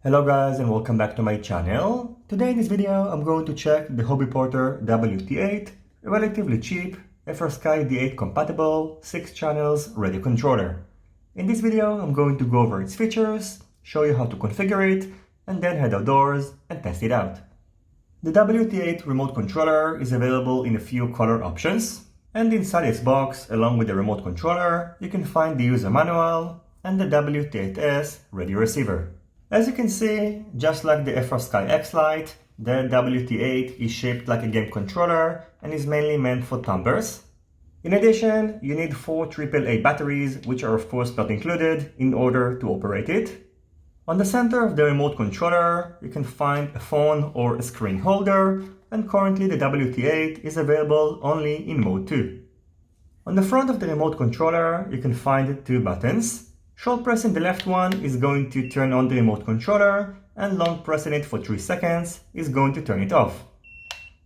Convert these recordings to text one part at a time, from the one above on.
Hello guys and welcome back to my channel. Today in this video I'm going to check the Hobbyporter WT8, a relatively cheap Frsky D8 compatible 6 channels radio controller. In this video I'm going to go over its features, show you how to configure it, and then head outdoors and test it out. The WT8 remote controller is available in a few color options, and inside its box along with the remote controller you can find the user manual and the WT8S radio receiver. As you can see, just like the Frsky X Lite, the WT8 is shaped like a game controller and is mainly meant for thumbers. In addition, you need 4 AAA batteries, which are of course not included, in order to operate it. On the center of the remote controller, you can find a phone or a screen holder, and currently the WT8 is available only in mode 2. On the front of the remote controller, you can find 2 buttons. Short pressing the left one is going to turn on the remote controller, and long pressing it for 3 seconds is going to turn it off.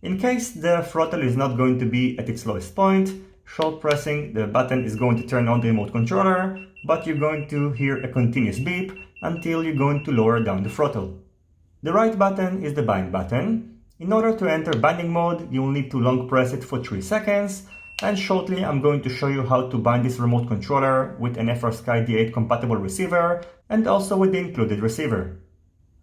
In case the throttle is not going to be at its lowest point, short pressing the button is going to turn on the remote controller, but you're going to hear a continuous beep until you're going to lower down the throttle. The right button is the bind button. In order to enter binding mode, you will need to long press it for 3 seconds, and shortly I'm going to show you how to bind this remote controller with an Frsky D8 compatible receiver and also with the included receiver.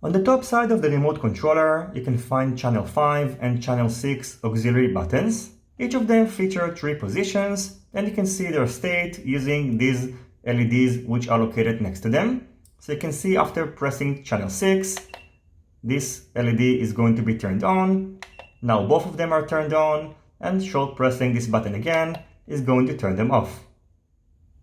On the top side of the remote controller you can find channel 5 and channel 6 auxiliary buttons. Each of them feature 3 positions, and you can see their state using these LEDs which are located next to them. So you can see after pressing channel 6, this LED is going to be turned on. Now both of them are turned on, and short pressing this button again is going to turn them off.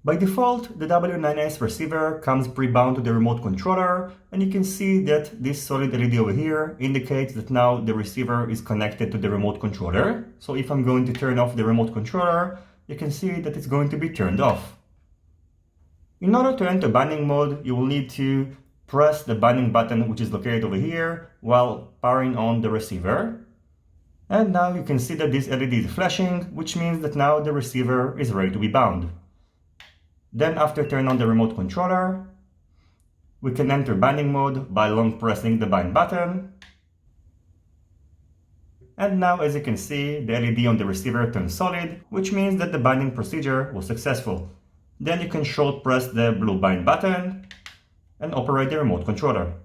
By default, the W9S receiver comes pre-bound to the remote controller, and you can see that this solid LED over here indicates that now the receiver is connected to the remote controller. So if I'm going to turn off the remote controller, you can see that it's going to be turned off. In order to enter binding mode, you will need to press the binding button, which is located over here, while powering on the receiver. And now you can see that this LED is flashing, which means that now the receiver is ready to be bound. Then after turning on the remote controller, we can enter binding mode by long pressing the bind button. And now as you can see, the LED on the receiver turns solid, which means that the binding procedure was successful. Then you can short press the blue bind button and operate the remote controller.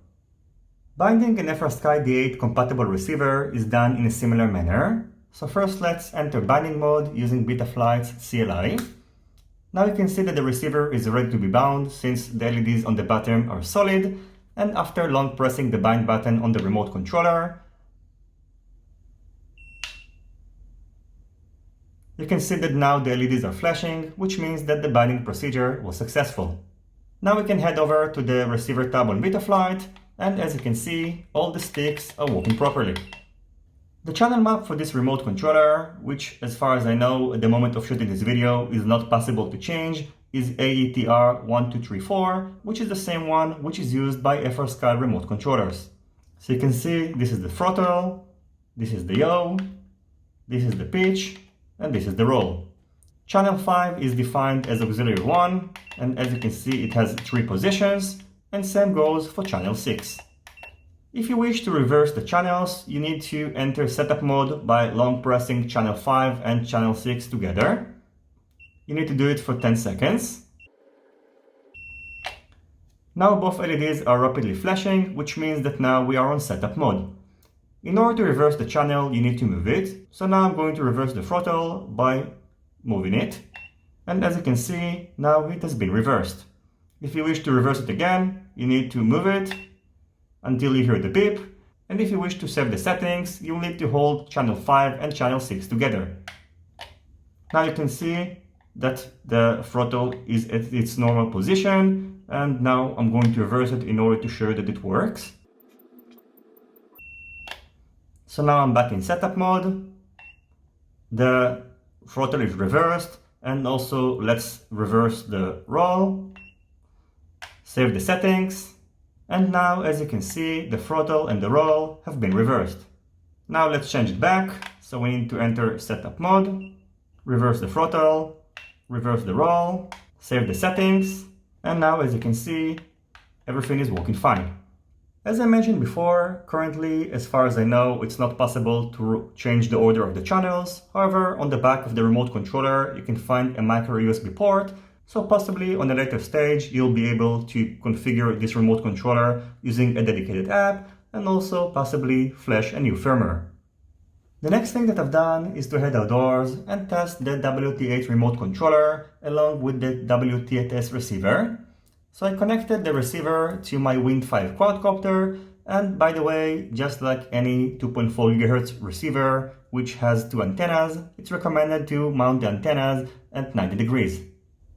Binding an Frsky D8 compatible receiver is done in a similar manner. So first let's enter binding mode using Betaflight's CLI. Now you can see that the receiver is ready to be bound since the LEDs on the bottom are solid, and after long pressing the bind button on the remote controller, you can see that now the LEDs are flashing, which means that the binding procedure was successful. Now we can head over to the receiver tab on Betaflight, and as you can see, all the sticks are working properly. The channel map for this remote controller, which as far as I know at the moment of shooting this video is not possible to change, is AETR1234, which is the same one which is used by Frsky remote controllers. So you can see this is the throttle, this is the yaw, this is the pitch, and this is the roll. Channel 5 is defined as auxiliary 1, and as you can see it has 3 positions, and same goes for channel 6. If you wish to reverse the channels, you need to enter setup mode by long pressing channel 5 and channel 6 together. You need to do it for 10 seconds. Now both LEDs are rapidly flashing, which means that now we are on setup mode. In order to reverse the channel, you need to move it. So now I'm going to reverse the throttle by moving it. And as you can see, now it has been reversed. If you wish to reverse it again, you need to move it until you hear the beep. And if you wish to save the settings, you will need to hold channel 5 and channel 6 together. Now you can see that the throttle is at its normal position, and now I'm going to reverse it in order to show that it works. So now I'm back in setup mode. The throttle is reversed, and also let's reverse the roll. Save the settings, and now as you can see the throttle and the roll have been reversed. Now let's change it back, so we need to enter setup mode, reverse the throttle, reverse the roll, save the settings, and now as you can see everything is working fine. As I mentioned before, currently, as far as I know, it's not possible to change the order of the channels. However, on the back of the remote controller, you can find a micro USB port, so possibly on a later stage, you'll be able to configure this remote controller using a dedicated app and also possibly flash a new firmware. The next thing that I've done is to head outdoors and test the WT8 remote controller along with the WT8S receiver. So I connected the receiver to my Wind 5 quadcopter, and by the way, just like any 2.4 GHz receiver which has two antennas, it's recommended to mount the antennas at 90 degrees.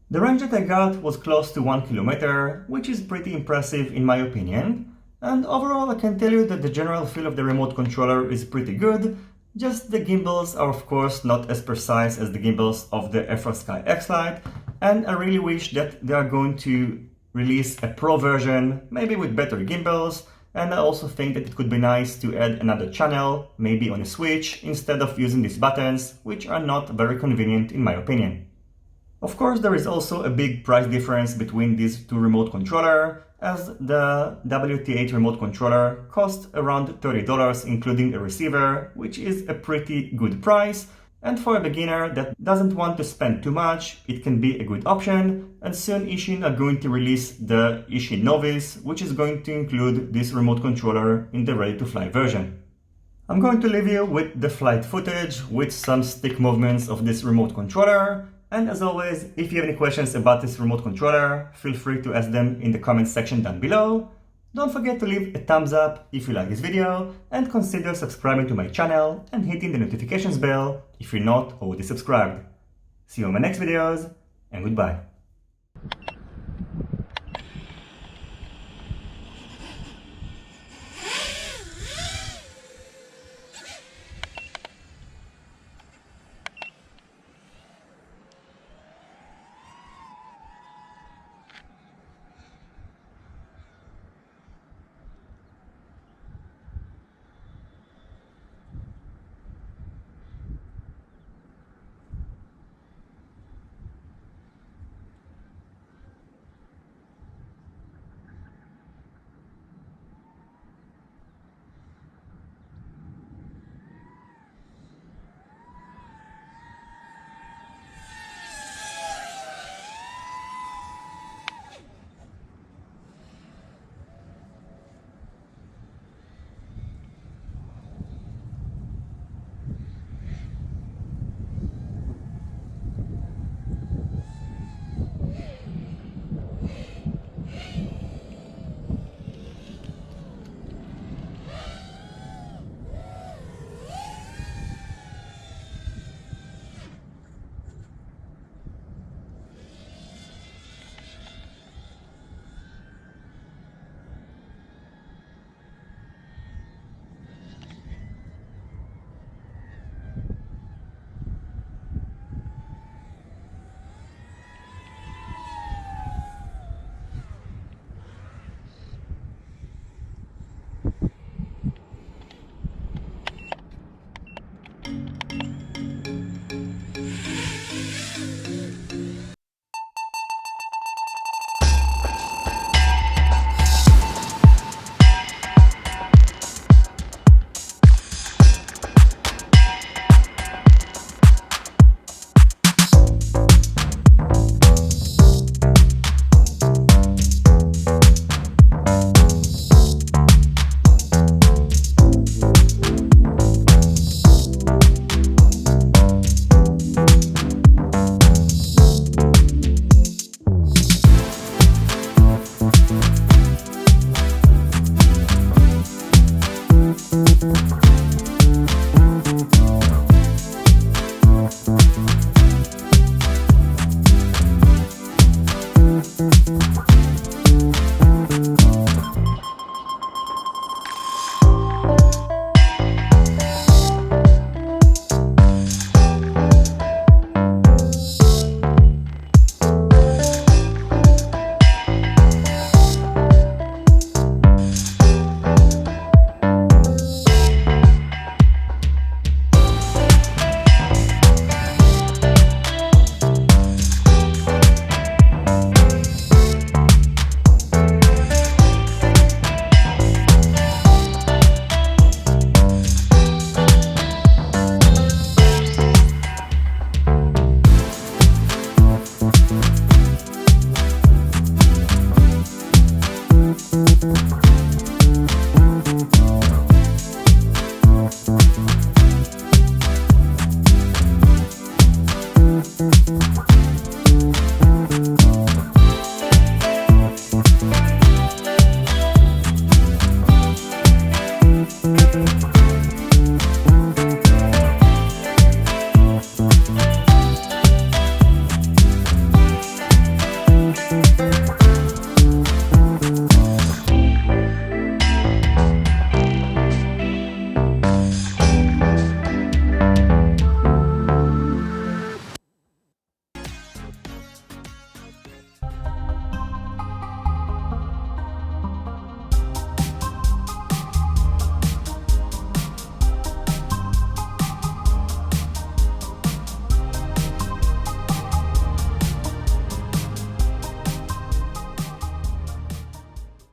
The range that I got was close to 1 kilometer, which is pretty impressive in my opinion, and overall I can tell you that the general feel of the remote controller is pretty good. Just the gimbals are of course not as precise as the gimbals of the Frsky X-Lite, and I really wish that they are going to release a pro version, maybe with better gimbals, and I also think that it could be nice to add another channel, maybe on a switch, instead of using these buttons, which are not very convenient in my opinion. Of course, there is also a big price difference between these two remote controllers, as the WT8 remote controller costs around $30 including a receiver, which is a pretty good price. And for a beginner that doesn't want to spend too much, it can be a good option, and soon Ishin are going to release the Ishin Novice, which is going to include this remote controller in the ready-to-fly version. I'm going to leave you with the flight footage with some stick movements of this remote controller, and as always, if you have any questions about this remote controller, feel free to ask them in the comments section down below. Don't forget to leave a thumbs up if you like this video, and consider subscribing to my channel and hitting the notifications bell if you're not already subscribed. See you on my next videos, and goodbye. Thank you.